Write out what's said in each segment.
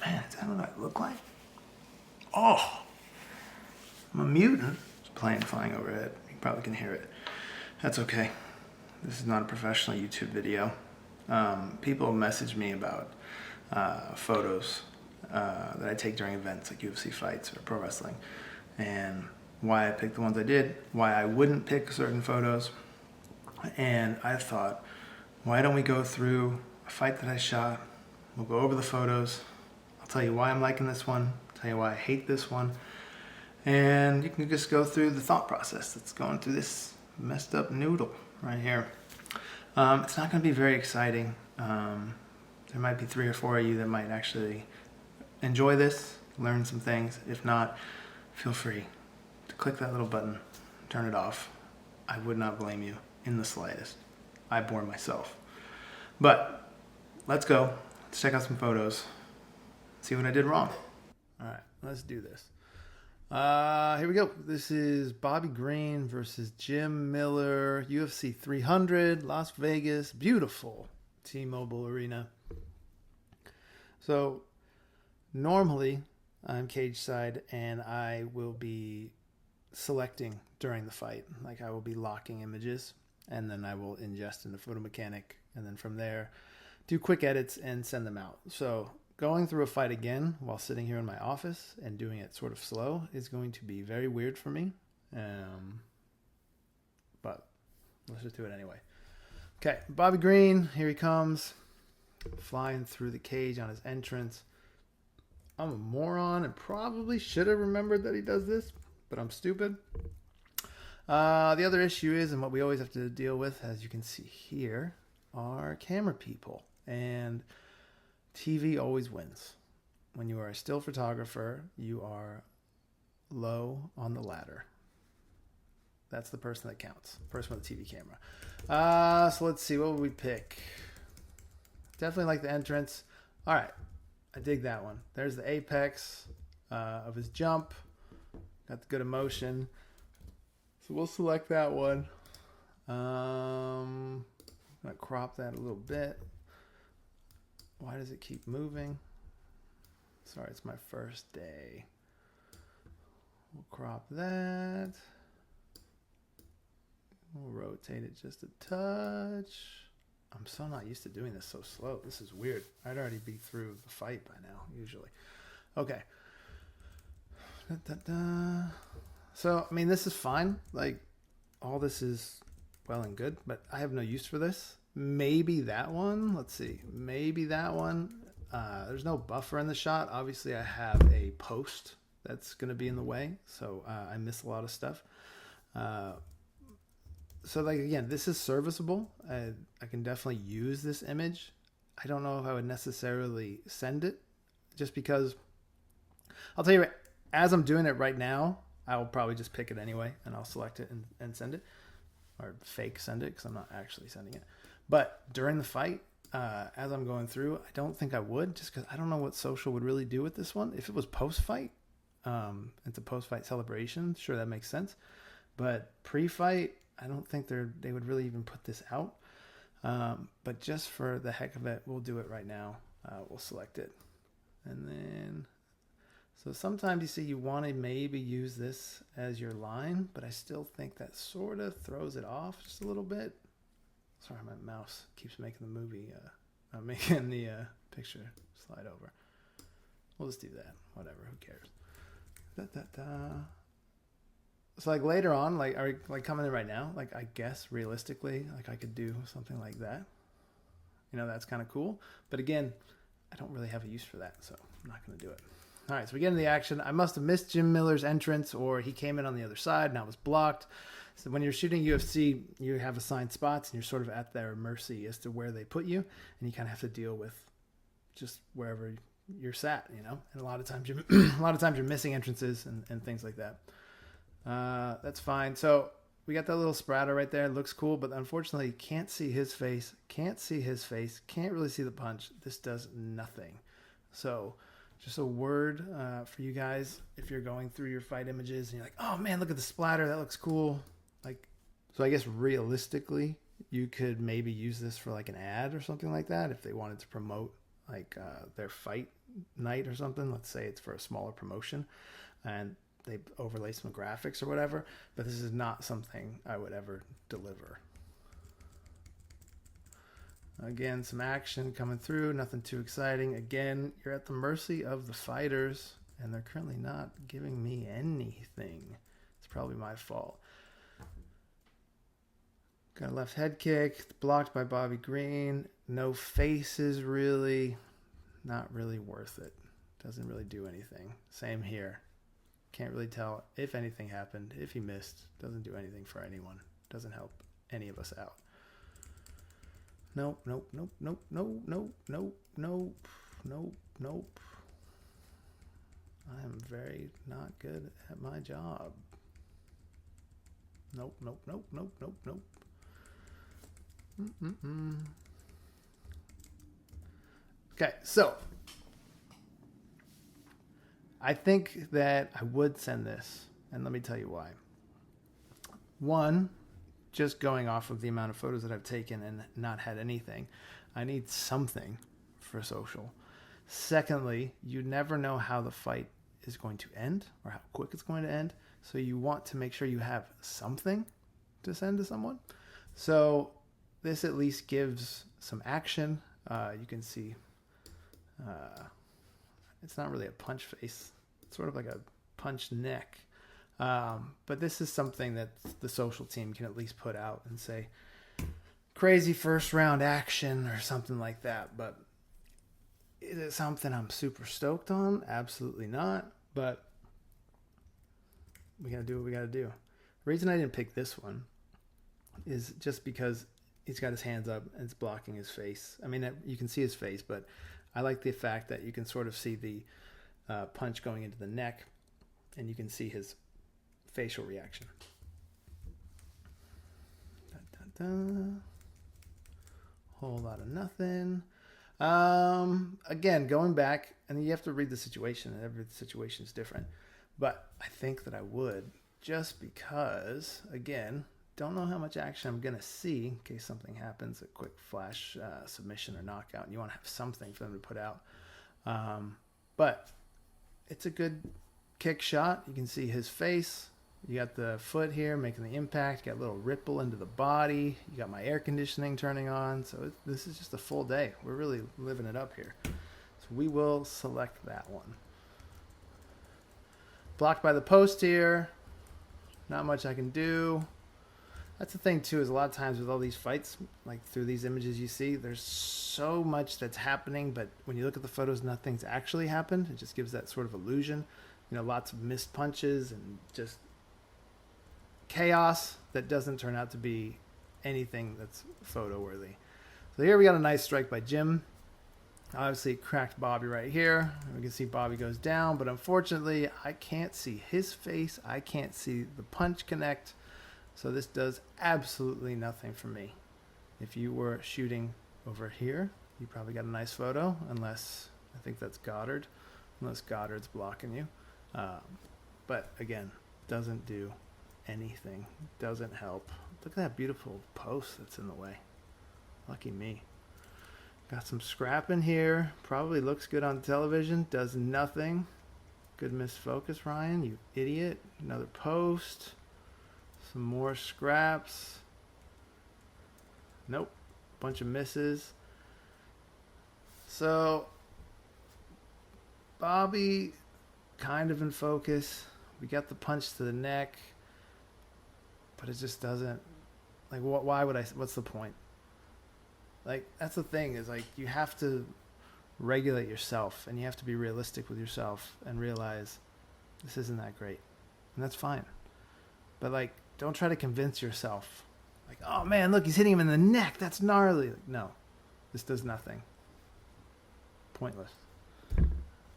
Man, is that what I look like? Oh, I'm a mutant. There's a plane flying overhead. You probably can hear it. That's okay. This is not a professional YouTube video. People message me about photos that I take during events like UFC fights or pro wrestling, and why I picked the ones I did, why I wouldn't pick certain photos. And I thought, why don't we go through a fight that I shot? We'll go over the photos. I'll tell you why I'm liking this one, tell you why I hate this one, and you can just go through the thought process that's going through this messed up noodle right here. It's not going to be very exciting. There might be 3 or 4 of you that might actually enjoy this, learn some things. If not, feel free to click that little button, turn it off. I would not blame you in the slightest. I bore myself. But let's go. Let's check out some photos. See what I did wrong. All right, let's do this. Here we go. This is Bobby Green versus Jim Miller, UFC 300, Las Vegas. Beautiful T-Mobile Arena. So normally I'm cage side and I will be selecting during the fight. Like I will be locking images and then I will ingest in the photo mechanic and then from there do quick edits and send them out. So going through a fight again while sitting here in my office and doing it sort of slow is going to be very weird for me. But let's just do it anyway. Okay, Bobby Green, here he comes, flying through the cage on his entrance. I'm a moron and probably should have remembered that he does this, but I'm stupid. The other issue is, and what we always have to deal with, as you can see here, are camera people. And TV always wins. When you are a still photographer, you are low on the ladder. That's the person that counts. The person with a TV camera. So let's see. What would we pick? Definitely like the entrance. All right. I dig that one. There's the apex of his jump. Got the good emotion. So we'll select that one. I'm going to crop that a little bit. Why does it keep moving? Sorry, it's my first day. We'll crop that. We'll rotate it just a touch. I'm so not used to doing this so slow. This is weird. I'd already be through the fight by now, usually. Okay. So, I mean, this is fine. Like, all this is well and good, but I have no use for this. Maybe that one. Let's see. Maybe that one. There's no buffer in the shot. Obviously, I have a post that's going to be in the way, so I miss a lot of stuff. So, like, again, this is serviceable. I can definitely use this image. I don't know if I would necessarily send it, just because I'll tell you, as I'm doing it right now, I will probably just pick it anyway, and I'll select it and send it, or fake send it, because I'm not actually sending it. But during the fight, as I'm going through, I don't think I would, just because I don't know what social would really do with this one. If it was post-fight, it's a post-fight celebration, sure, that makes sense. But pre-fight, I don't think they would really even put this out. But just for the heck of it, we'll do it right now. We'll select it. And then, so sometimes you see you want to maybe use this as your line, but I still think that sort of throws it off just a little bit. Sorry, my mouse keeps making the movie, making the picture slide over. We'll just do that. Whatever, who cares? So like later on, like coming in right now, like I guess realistically, like I could do something like that. You know, that's kind of cool. But again, I don't really have a use for that, so I'm not going to do it. All right, so we get into the action. I must have missed Jim Miller's entrance, or he came in on the other side and I was blocked. So when you're shooting UFC, you have assigned spots and you're sort of at their mercy as to where they put you, and you kind of have to deal with just wherever you're sat, you know. And a lot of times you're missing entrances and things like that. That's fine. So we got that little spratter right there. It looks cool, but unfortunately can't see his face. Can't really see the punch. This does nothing. So just a word for you guys, if you're going through your fight images and you're like, oh man, look at the splatter. That looks cool. Like, so I guess realistically, you could maybe use this for like an ad or something like that if they wanted to promote like their fight night or something. Let's say it's for a smaller promotion, and they overlay some graphics or whatever. But this is not something I would ever deliver. Again, some action coming through, nothing too exciting. Again, you're at the mercy of the fighters, and they're currently not giving me anything. It's probably my fault. Got a left head kick, blocked by Bobby Green. No faces, really. Not really worth it. Doesn't really do anything. Same here. Can't really tell if anything happened. If he missed, doesn't do anything for anyone. Doesn't help any of us out. Nope, nope, nope, nope, nope, nope, nope, nope, nope, nope. I am very not good at my job. Nope, nope, nope, nope, nope, nope. Okay, so I think that I would send this, and let me tell you why. One, just going off of the amount of photos that I've taken and not had anything, I need something for social. Secondly, you never know how the fight is going to end or how quick it's going to end, so you want to make sure you have something to send to someone. So this at least gives some action. You can see it's not really a punch face. It's sort of like a punch neck. But this is something that the social team can at least put out and say, crazy first round action or something like that. But is it something I'm super stoked on? Absolutely not. But we got to do what we got to do. The reason I didn't pick this one is just because he's got his hands up and it's blocking his face. I mean, you can see his face, but I like the fact that you can sort of see the punch going into the neck, and you can see his facial reaction. Da, da, da. Whole lot of nothing. Again, going back, and you have to read the situation, and every situation is different. But I think that I would, just because, again, don't know how much action I'm going to see in case something happens, a quick flash submission or knockout, and you want to have something for them to put out. But it's a good kick shot. You can see his face. You got the foot here making the impact. You got a little ripple into the body. You got my air conditioning turning on. So this is just a full day. We're really living it up here. So we will select that one. Blocked by the post here. Not much I can do. That's the thing, too, is a lot of times with all these fights, like through these images you see, there's so much that's happening, but when you look at the photos, nothing's actually happened. It just gives that sort of illusion. You know, lots of missed punches and just chaos that doesn't turn out to be anything that's photo worthy. So here we got a nice strike by Jim. Obviously cracked Bobby right here. We can see Bobby goes down, but unfortunately I can't see his face. I can't see the punch connect. So this does absolutely nothing for me. If you were shooting over here, you probably got a nice photo, unless I think that's Goddard, unless Goddard's blocking you. But again, doesn't do anything, doesn't help. Look at that beautiful post that's in the way. Lucky me. Got some scrap in here, probably looks good on television, does nothing. Good misfocus, Ryan, you idiot. Another post. Some more scraps. Nope. Bunch of misses. So Bobby kind of in focus. We got the punch to the neck, but it just doesn't, like, why would I, what's the point? Like, that's the thing, is like, you have to regulate yourself, and you have to be realistic with yourself and realize this isn't that great, and that's fine. But like, don't try to convince yourself like, oh man, look, he's hitting him in the neck, that's gnarly. Like, no, this does nothing. Pointless.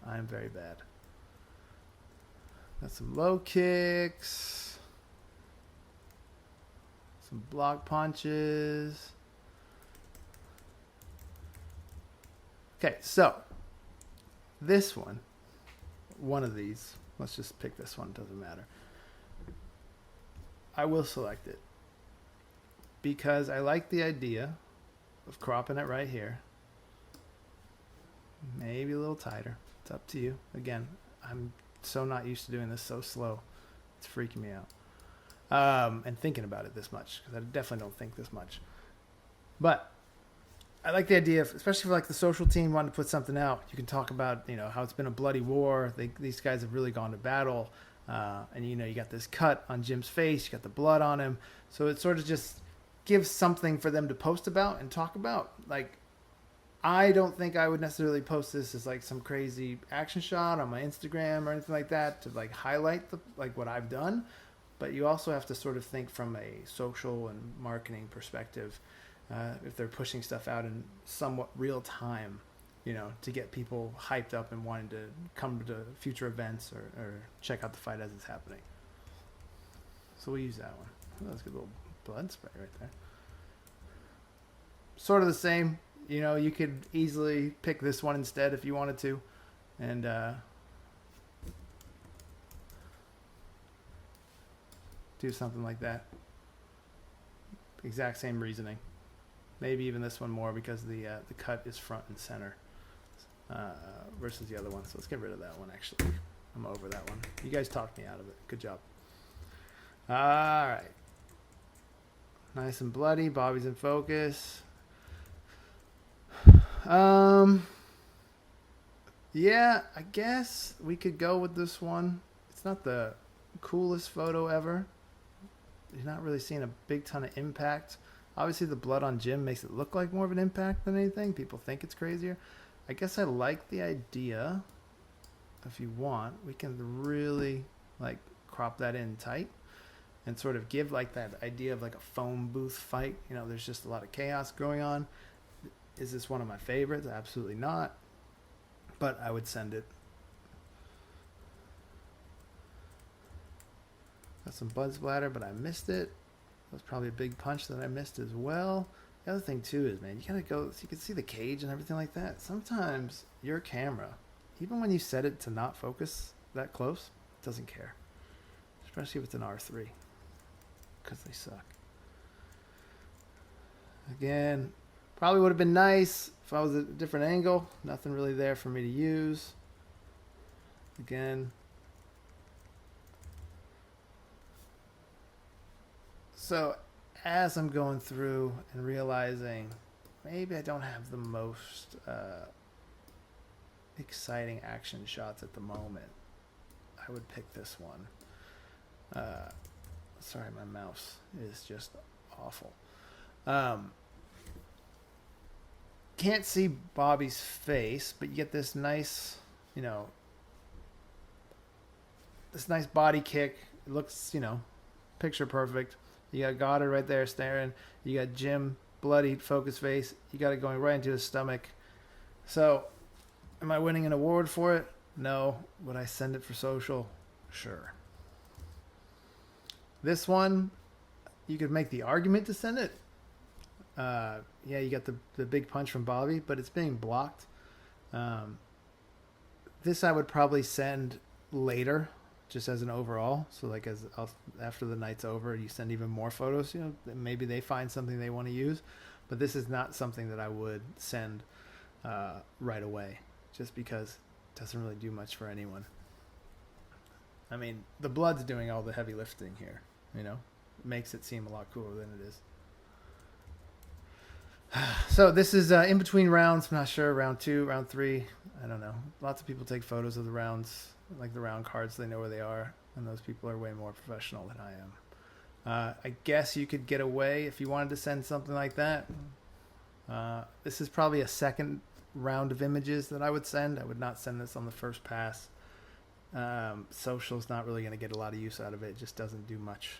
I am very bad. Got some low kicks, some block punches. Okay, so this one of these, let's just pick this one, doesn't matter. I will select it because I like the idea of cropping it right here Maybe a little tighter. It's up to you. Again, I'm so not used to doing this so slow. It's freaking me out. And thinking about it this much, because I definitely don't think this much. But I like the idea of, especially for like the social team wanting to put something out, you can talk about, how it's been a bloody war. These guys have really gone to battle. And, you got this cut on Jim's face. You got the blood on him. So it sort of just gives something for them to post about and talk about. Like, I don't think I would necessarily post this as like some crazy action shot on my Instagram or anything like that to like highlight what I've done. But you also have to sort of think from a social and marketing perspective, if they're pushing stuff out in somewhat real time, to get people hyped up and wanting to come to future events or check out the fight as it's happening. So we'll use that one. Oh, that's a good little blood spray right there. Sort of the same. You could easily pick this one instead if you wanted to. And do something like that. Exact same reasoning. Maybe even this one more because the cut is front and center versus the other one. So let's get rid of that one, actually. I'm over that one. You guys talked me out of it. Good job. All right. Nice and bloody. Bobby's in focus. Yeah, I guess we could go with this one. It's not the coolest photo ever. You're not really seeing a big ton of impact. Obviously, the blood on Jim makes it look like more of an impact than anything. People think it's crazier. I guess I like the idea. If you want, we can really crop that in tight and sort of give that idea of a phone booth fight. There's just a lot of chaos going on. Is this one of my favorites? Absolutely not. But I would send it. Got some blood splatter, but I missed it. That was probably a big punch that I missed as well. The other thing too is, man, you gotta go so you can see the cage and everything like that. Sometimes your camera, even when you set it to not focus that close, it doesn't care. Especially if it's an R3, because they suck. Again, probably would have been nice if I was at a different angle. Nothing really there for me to use. Again. So as I'm going through and realizing maybe I don't have the most exciting action shots at the moment, I would pick this one. Sorry, my mouse is just awful. Can't see Bobby's face, but you get this nice, this nice body kick. It looks, picture perfect. You got Goddard right there staring. You got Jim, bloodied, focus face. You got it going right into his stomach. So, am I winning an award for it? No. Would I send it for social? Sure. This one, you could make the argument to send it. Yeah, you got the big punch from Bobby, but it's being blocked. This I would probably send later, just as an overall. So after the night's over, you send even more photos. Maybe they find something they want to use, but this is not something that I would send right away, just because it doesn't really do much for anyone. I mean, the blood's doing all the heavy lifting here. It makes it seem a lot cooler than it is. So this is in between rounds. I'm not sure, round 2, round 3. I don't know. Lots of people take photos of the rounds, like the round cards. They know where they are, and those people are way more professional than I am. I guess you could get away if you wanted to send something like that. This is probably a second round of images that I would send. I would not send this on the first pass. Social's not really going to get a lot of use out of it. It just doesn't do much.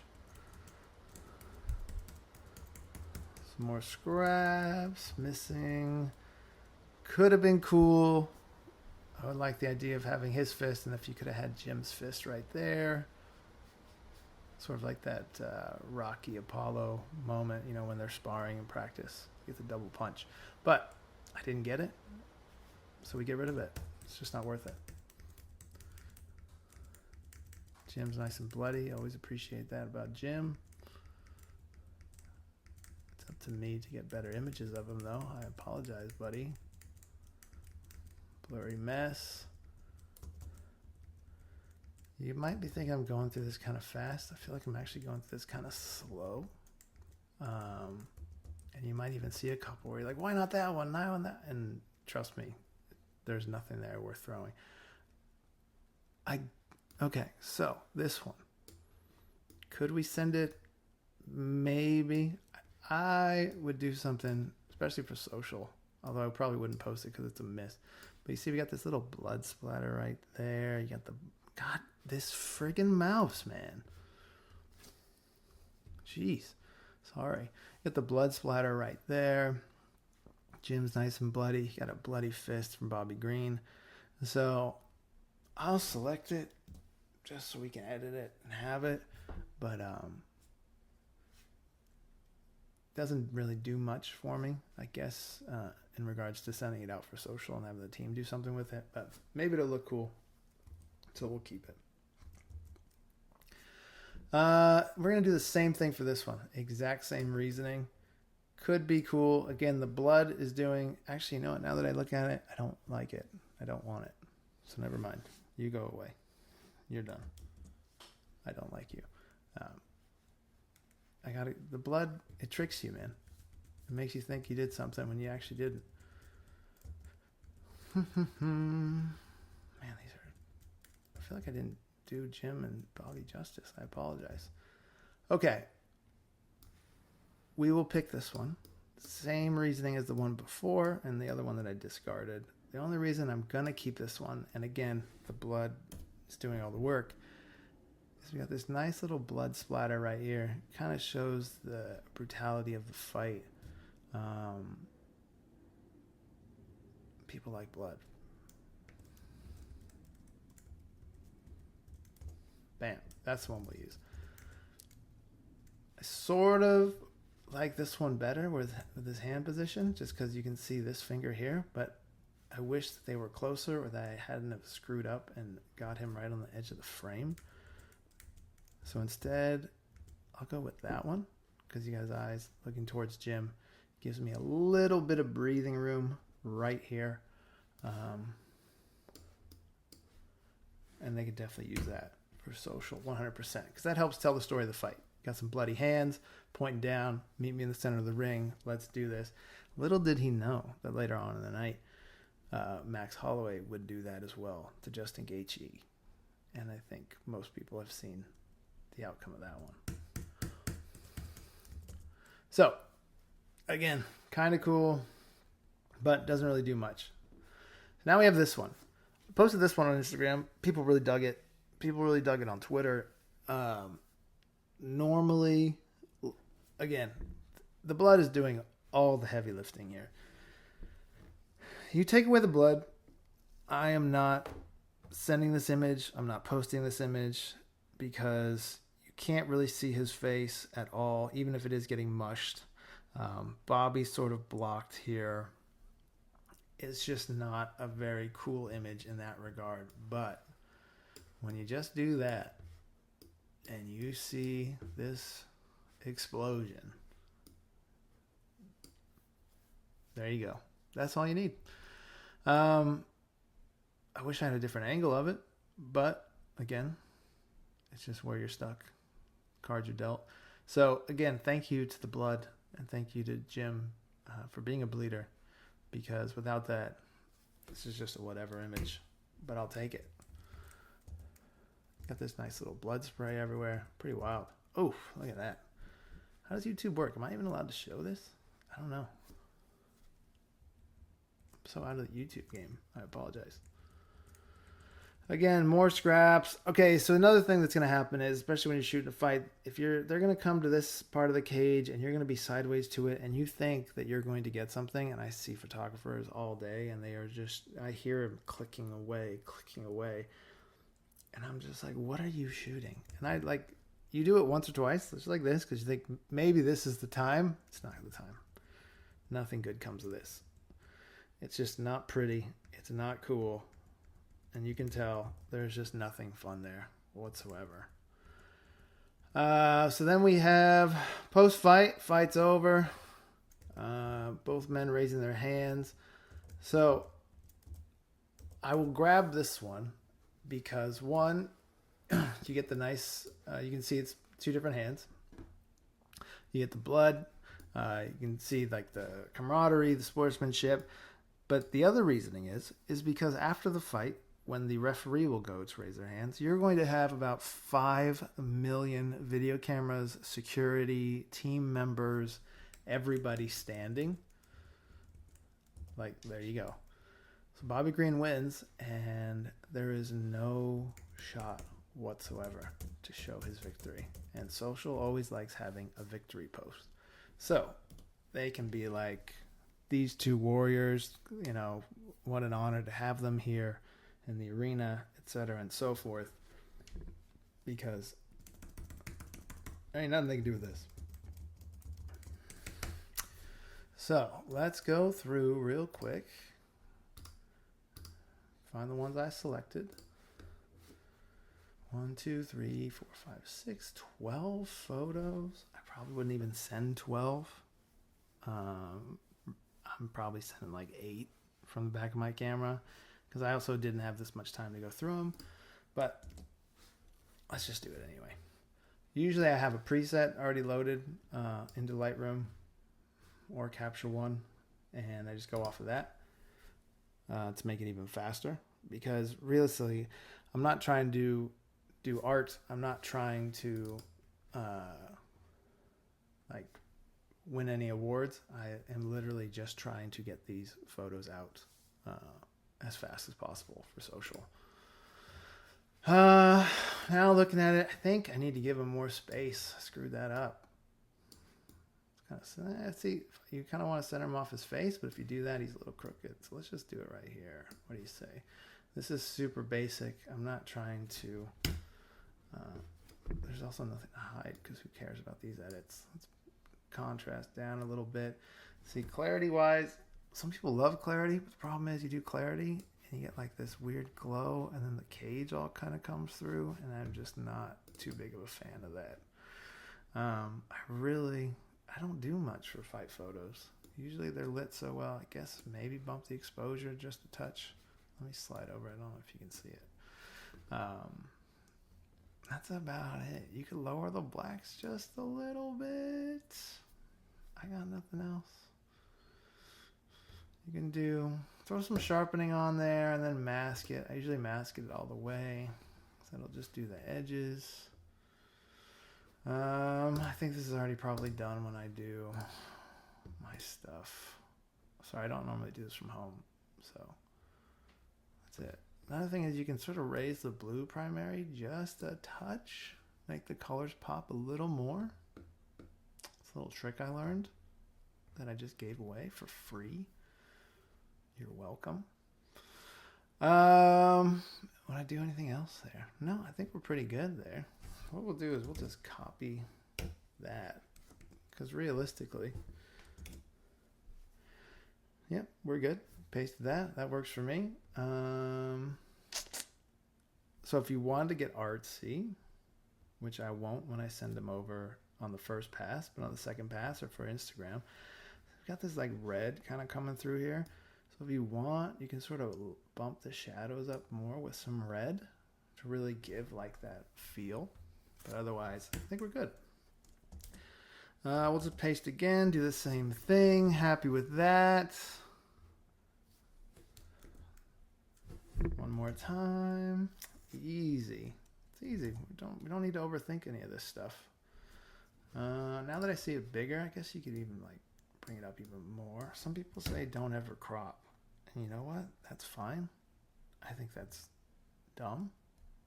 Some more scraps. Missing. Could have been cool. I would like the idea of having his fist, and if you could have had Jim's fist right there. Sort of like that Rocky Apollo moment, when they're sparring in practice. Get the double punch. But I didn't get it, so we get rid of it. It's just not worth it. Jim's nice and bloody. Always appreciate that about Jim. To me to get better images of him, though. I apologize, buddy. blurry mess. You might be thinking I'm going through this kind of fast. I feel like I'm actually going through this kind of slow. And you might even see a couple where you're like, why not that one? Why not that? And trust me, there's nothing there worth throwing. Okay, so this one. Could we send it? Maybe. I would do something, especially for social, although I probably wouldn't post it because it's a miss. But you see we got this little blood splatter right there. You got God, this friggin' mouse, man. Jeez. Sorry. You got the blood splatter right there. Jim's nice and bloody. He got a bloody fist from Bobby Green. So I'll select it just so we can edit it and have it. But doesn't really do much for me, I guess, in regards to sending it out for social and having the team do something with it. But maybe it'll look cool. So we'll keep it. We're going to do the same thing for this one. Exact same reasoning. Could be cool. Again, the blood is doing... Actually, you know what? Now that I look at it, I don't like it. I don't want it. So never mind. You go away. You're done. I don't like you. The blood, it tricks you, man. It makes you think you did something when you actually didn't. Man, these are... I feel like I didn't do Jim and Bobby justice. I apologize. Okay. We will pick this one. Same reasoning as the one before and the other one that I discarded. The only reason I'm going to keep this one, and again, the blood is doing all the work, is we got this nice little blood splatter right here. Kind of shows the brutality of the fight. People like blood. Bam. That's the one we'll use. I sort of like this one better with his hand position, just because you can see this finger here, but I wish that they were closer or that I hadn't have screwed up and got him right on the edge of the frame. So instead, I'll go with that one, because you guys' eyes looking towards Jim gives me a little bit of breathing room right here. And they could definitely use that for social 100%, because that helps tell the story of the fight. Got some bloody hands pointing down, meet me in the center of the ring, let's do this. Little did he know that later on in the night, Max Holloway would do that as well to Justin Gaethje. And I think most people have seen the outcome of that one. So, again, kind of cool, but doesn't really do much. Now we have this one. I posted this one on Instagram. People really dug it. People really dug it on Twitter. Normally, again, the blood is doing all the heavy lifting here. You take away the blood, I am not sending this image. I'm not posting this image because you can't really see his face at all, even if it is getting mushed. Bobby's sort of blocked here. It's just not a very cool image in that regard. But when you just do that and you see this explosion, there you go. That's all you need. I wish I had a different angle of it, but again, it's just where you're stuck. Cards are dealt. So again, thank you to the blood and thank you to Jim for being a bleeder, because without that, this is just a whatever image, but I'll take it. Got this nice little blood spray everywhere. Pretty wild. Oh, look at that. How does YouTube work? Am I even allowed to show this? I don't know. I'm so out of the YouTube game. I apologize. Again, more scraps. Okay, so another thing that's going to happen is, especially when you're shooting a fight, they're going to come to this part of the cage and you're going to be sideways to it and you think that you're going to get something. And I see photographers all day and they are just, I hear them clicking away. And I'm just like, what are you shooting? And you do it once or twice, just like this, because you think maybe this is the time. It's not the time. Nothing good comes of this. It's just not pretty. It's not cool. And you can tell there's just nothing fun there whatsoever. So then we have post-fight. Fight's over. Both men raising their hands. So I will grab this one because one, you get the nice, you can see it's two different hands. You get the blood. You can see like the camaraderie, the sportsmanship. But the other reasoning is because after the fight, when the referee will go to raise their hands, you're going to have about 5 million video cameras, security, team members, everybody standing. Like, there you go. So Bobby Green wins, and there is no shot whatsoever to show his victory. And Social always likes having a victory post. So they can be like, these two warriors, you know, what an honor to have them here in the arena, etc., and so forth. Because there ain't nothing they can do with this. So let's go through real quick. Find the ones I selected. 1, 2, 3, 4, 5, 6, 12 photos. I probably wouldn't even send 12. I'm probably sending like 8 from the back of my camera because I also didn't have this much time to go through them. But let's just do it anyway. Usually I have a preset already loaded into Lightroom or Capture One, and I just go off of that to make it even faster. Because realistically, I'm not trying to do art. I'm not trying to like win any awards. I am literally just trying to get these photos out as fast as possible for Social. Now looking at it, I think I need to give him more space. I screwed that up. It's kind of, see, you kind of want to center him off his face, but if you do that, he's a little crooked. So let's just do it right here. What do you say? This is super basic. I'm not trying to... there's also nothing to hide because who cares about these edits? Let's contrast down a little bit. See, clarity-wise, some people love clarity, but the problem is you do clarity and you get like this weird glow and then the cage all kind of comes through, and I'm just not too big of a fan of that. I don't do much for fight photos. Usually they're lit so well, I guess maybe bump the exposure just a touch. Let me slide over. I don't know if you can see it. That's about it. You could lower the blacks just a little bit. I got nothing else. You can throw some sharpening on there and then mask it. I usually mask it all the way. So it'll just do the edges. I think this is already probably done when I do my stuff. Sorry, I don't normally do this from home. So that's it. Another thing is you can sort of raise the blue primary just a touch. Make the colors pop a little more. It's a little trick I learned that I just gave away for free. You're welcome. Would I do anything else there? No, I think we're pretty good there. What we'll do is we'll just copy that. Because realistically, yep, we're good. Paste that. That works for me. So if you want to get artsy, which I won't when I send them over on the first pass, but on the second pass or for Instagram, I've got this like red kind of coming through here. So if you want, you can sort of bump the shadows up more with some red to really give like that feel. But otherwise, I think we're good. We'll just paste again, do the same thing. Happy with that. One more time. Easy. It's easy. We don't need to overthink any of this stuff. Now that I see it bigger, I guess you could even like bring it up even more. Some people say don't ever crop. And you know what? That's fine. I think that's dumb,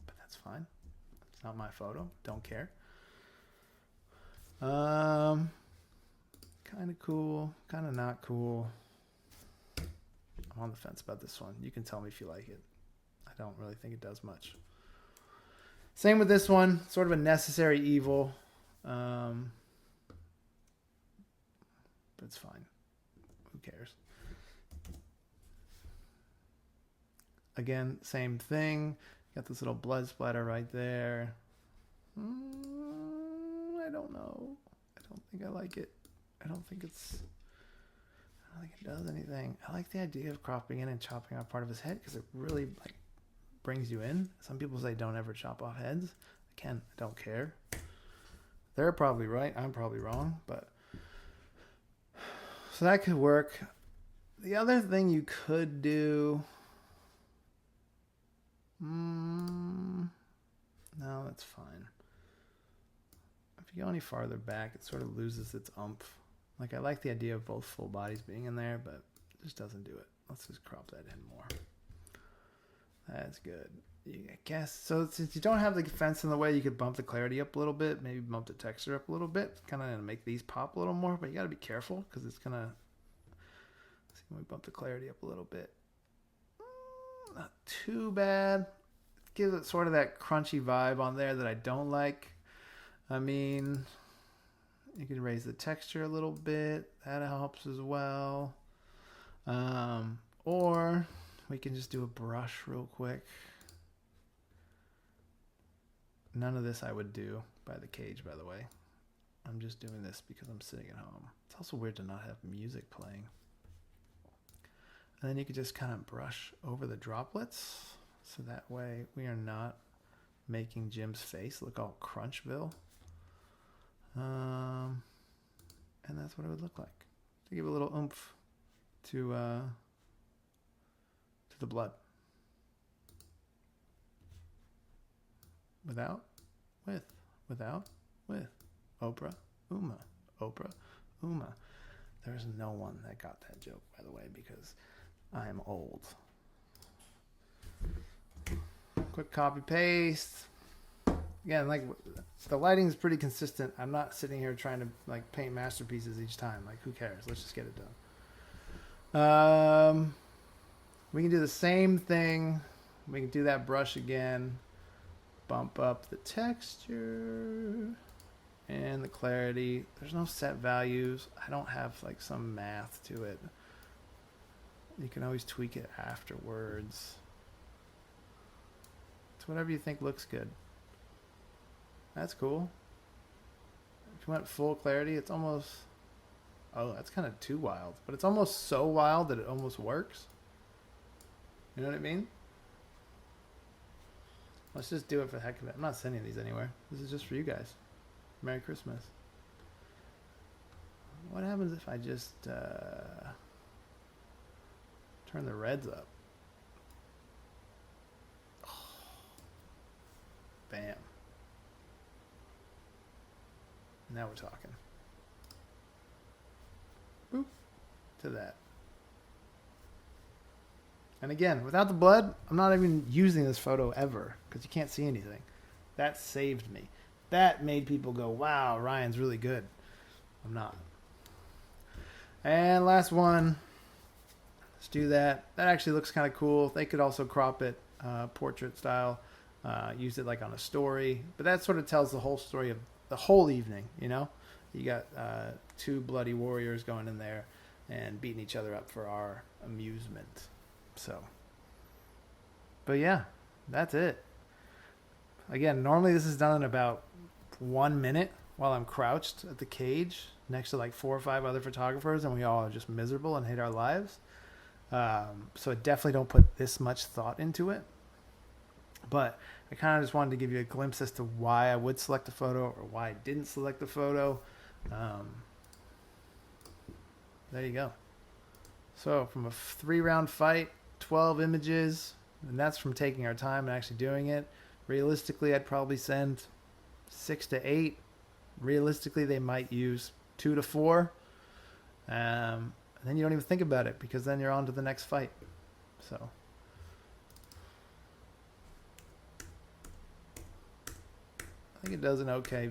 but that's fine. It's not my photo. Don't care. Kind of cool, kind of not cool. I'm on the fence about this one. You can tell me if you like it. I don't really think it does much. Same with this one. Sort of a necessary evil. But it's fine. Who cares? Again, same thing. Got this little blood splatter right there. I don't know. I don't think I like it. I don't think it's don't think it does anything. I like the idea of cropping in and chopping off part of his head because it really like brings you in. Some people say don't ever chop off heads. Again, I don't care. They're probably right. I'm probably wrong, but so that could work. The other thing you could do. No, that's fine. If you go any farther back, it sort of loses its umph. Like, I like the idea of both full bodies being in there, but it just doesn't do it. Let's just crop that in more. That's good. I guess. So since you don't have the fence in the way, you could bump the clarity up a little bit. Maybe bump the texture up a little bit. Kind of make these pop a little more, but you got to be careful because it's going to... See, when we bump the clarity up a little bit. Not too bad. It gives it sort of that crunchy vibe on there that I don't like. I mean... You can raise the texture a little bit. That helps as well. Or we can just do a brush real quick. None of this I would do by the cage, by the way. I'm just doing this because I'm sitting at home. It's also weird to not have music playing. And then you could just kind of brush over the droplets. So that way we are not making Jim's face look all Crunchville. And that's what it would look like to give a little oomph to the blood. Without, with, without, with. Oprah, Uma, Oprah, Uma. There's no one that got that joke, by the way, because I'm old. Quick copy paste. Again, like the lighting is pretty consistent. I'm not sitting here trying to like paint masterpieces each time. Like, who cares? Let's just get it done. We can do the same thing. We can do that brush again. Bump up the texture and the clarity. There's no set values. I don't have like some math to it. You can always tweak it afterwards. It's whatever you think looks good. That's cool. If you went full clarity, it's almost... Oh, that's kind of too wild. But it's almost so wild that it almost works. You know what I mean? Let's just do it for the heck of it. I'm not sending these anywhere. This is just for you guys. Merry Christmas. What happens if I just turn the reds up? Oh. Bam. Now we're talking. Boop. To that. And again, without the blood, I'm not even using this photo ever because you can't see anything. That saved me. That made people go, wow, Ryan's really good. I'm not. And last one. Let's do that. That actually looks kind of cool. They could also crop it portrait style. Use it like on a story. But that sort of tells the whole story of the whole evening, you know? You got two bloody warriors going in there and beating each other up for our amusement. So, but yeah, that's it. Again, normally this is done in about 1 minute while I'm crouched at the cage next to like 4 or 5 other photographers and we all are just miserable and hate our lives. So I definitely don't put this much thought into it. But I kind of just wanted to give you a glimpse as to why I would select a photo or why I didn't select the photo. There you go. So from a 3-round fight, 12 images, and that's from taking our time and actually doing it. Realistically, I'd probably send 6 to 8. Realistically, they might use 2 to 4. And then you don't even think about it because then you're on to the next fight. So... I think it does an okay,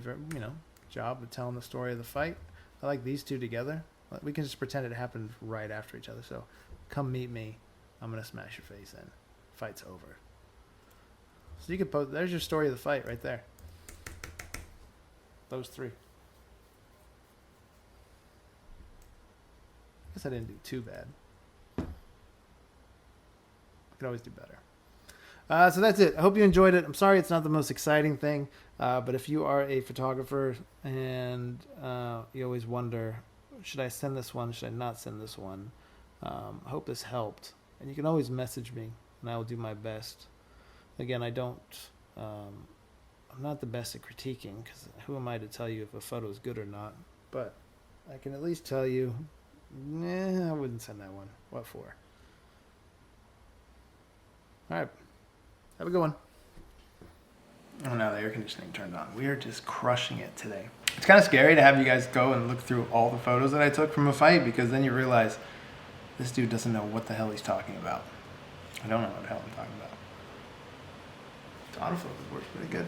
job of telling the story of the fight. I like these two together. We can just pretend it happened right after each other. So, come meet me. I'm gonna smash your face in. Fight's over. So you could post. There's your story of the fight right there. Those 3. I guess I didn't do too bad. I could always do better. So that's it. I hope you enjoyed it. I'm sorry it's not the most exciting thing, but if you are a photographer and you always wonder, should I send this one? Should I not send this one? I hope this helped. And you can always message me, and I will do my best. Again, I'm not the best at critiquing, because who am I to tell you if a photo is good or not? But I can at least tell you, I wouldn't send that one. What for? All right. Have a good one. Oh, now the air conditioning turned on. We are just crushing it today. It's kind of scary to have you guys go and look through all the photos that I took from a fight, because then you realize this dude doesn't know what the hell he's talking about. I don't know what the hell I'm talking about. The autofocus works pretty good.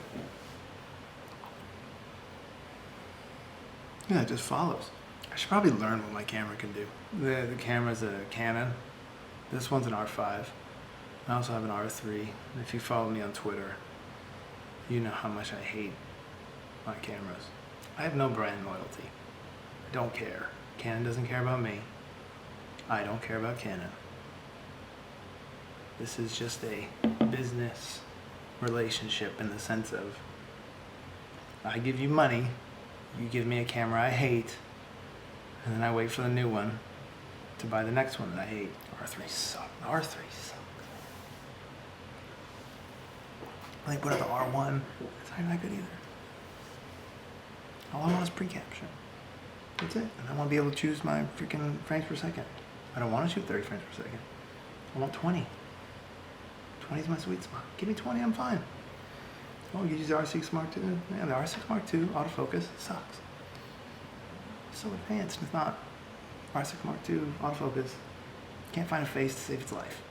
Yeah, it just follows. I should probably learn what my camera can do. The camera's a Canon. This one's an R5. I also have an R3. And if you follow me on Twitter, you know how much I hate my cameras. I have no brand loyalty. I don't care. Canon doesn't care about me. I don't care about Canon. This is just a business relationship in the sense of I give you money, you give me a camera I hate, and then I wait for the new one to buy the next one that I hate. R3 sucks. R3 sucks. I think put up the R1. It's not even that good either. All I want is pre-capture. That's it. And I want to be able to choose my freaking frames per second. I don't want to shoot 30 frames per second. I want 20. 20 is my sweet spot. Give me 20, I'm fine. Oh, you use the R6 Mark II? Man, the R6 Mark II autofocus sucks. It's so advanced. It's not. R6 Mark II autofocus. Can't find a face to save its life.